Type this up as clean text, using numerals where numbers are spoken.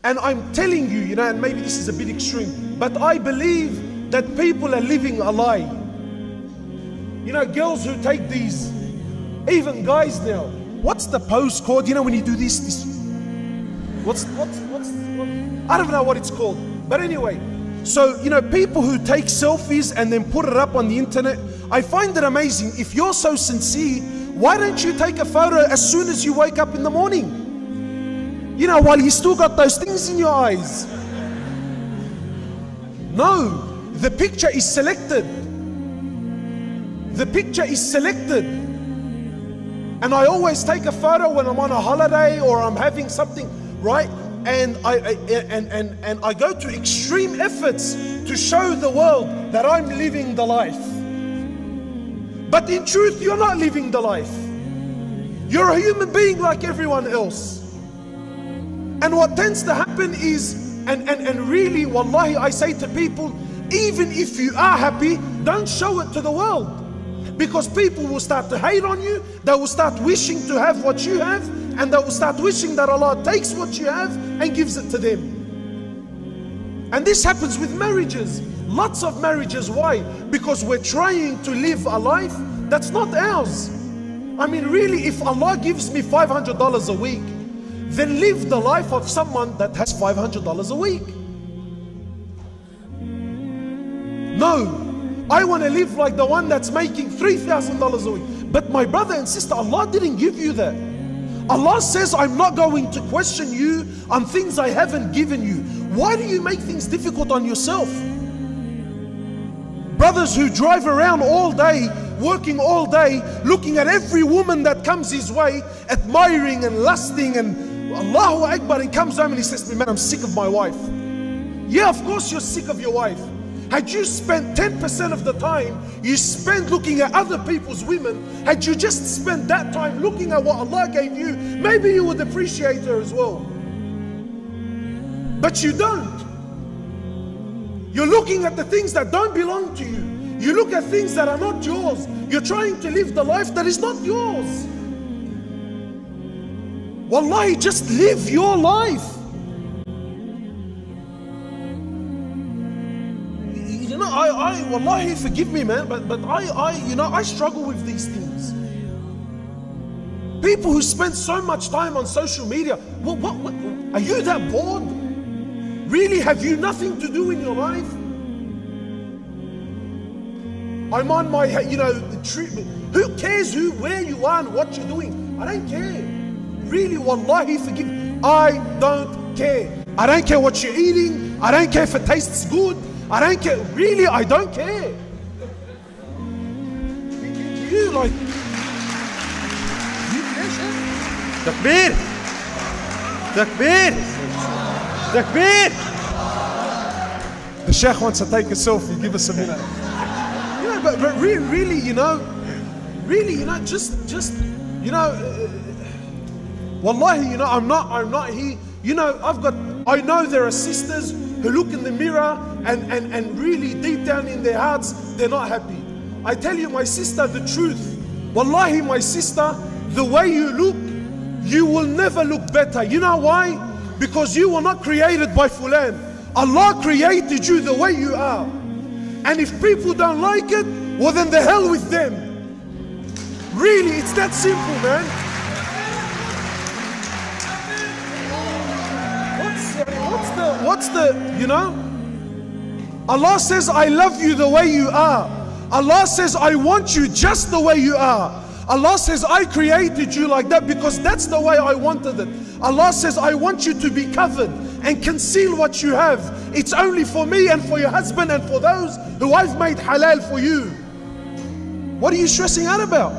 And I'm telling you, and maybe this is a bit extreme, but I believe that people are living a lie. Girls who take these, even guys now, what's the pose called? When you do this, what's I don't know what it's called. But anyway, so, people who take selfies and then put it up on the internet, I find it amazing. If you're so sincere, why don't you take a photo as soon as you wake up in the morning? While you still got those things in your eyes. No, the picture is selected. The picture is selected. And I always take a photo when I'm on a holiday or I'm having something, right? And I go to extreme efforts to show the world that I'm living the life. But in truth, you're not living the life. You're a human being like everyone else. And what tends to happen is, and really, wallahi, I say to people, even if you are happy, don't show it to the world. Because people will start to hate on you, they will start wishing to have what you have, and they will start wishing that Allah takes what you have and gives it to them. And this happens with marriages. Lots of marriages. Why? Because we're trying to live a life that's not ours. I mean, really, if Allah gives me $500 a week, then live the life of someone that has $500 a week. No, I want to live like the one that's making $3,000 a week. But my brother and sister, Allah didn't give you that. Allah says, I'm not going to question you on things I haven't given you. Why do you make things difficult on yourself? Brothers who drive around all day, working all day, looking at every woman that comes his way, admiring and lusting and Allahu Akbar, and comes home and he says to me, man, I'm sick of my wife. Yeah, of course you're sick of your wife. Had you spent 10% of the time you spent looking at other people's women, had you just spent that time looking at what Allah gave you, maybe you would appreciate her as well. But you don't. You're looking at the things that don't belong to you. You look at things that are not yours. You're trying to live the life that is not yours. Wallahi, just live your life. Wallahi, forgive me, man, but I struggle with these things. People who spend so much time on social media, what are you that bored? Really, have you nothing to do in your life? I'm on my, the treatment. Who cares where you are and what you're doing? I don't care. Really, wallahi, forgive me. I don't care. I don't care what you're eating. I don't care if it tastes good. I don't care. Really, I don't care. You like... Takbir! Takbir! Takbir! The Sheikh wants to take a selfie. Give us a minute. But really, just wallahi, I'm not here. I know there are sisters who look in the mirror and really deep down in their hearts, they're not happy. I tell you, my sister, the truth. Wallahi, my sister, the way you look, you will never look better. You know why? Because you were not created by Fulan. Allah created you the way you are. And if people don't like it, well then the hell with them. Really, it's that simple, man. What's the, Allah says, I love you the way you are. Allah says, I want you just the way you are. Allah says, I created you like that because that's the way I wanted it. Allah says, I want you to be covered and conceal what you have. It's only for me and for your husband and for those who I've made halal for you. What are you stressing out about?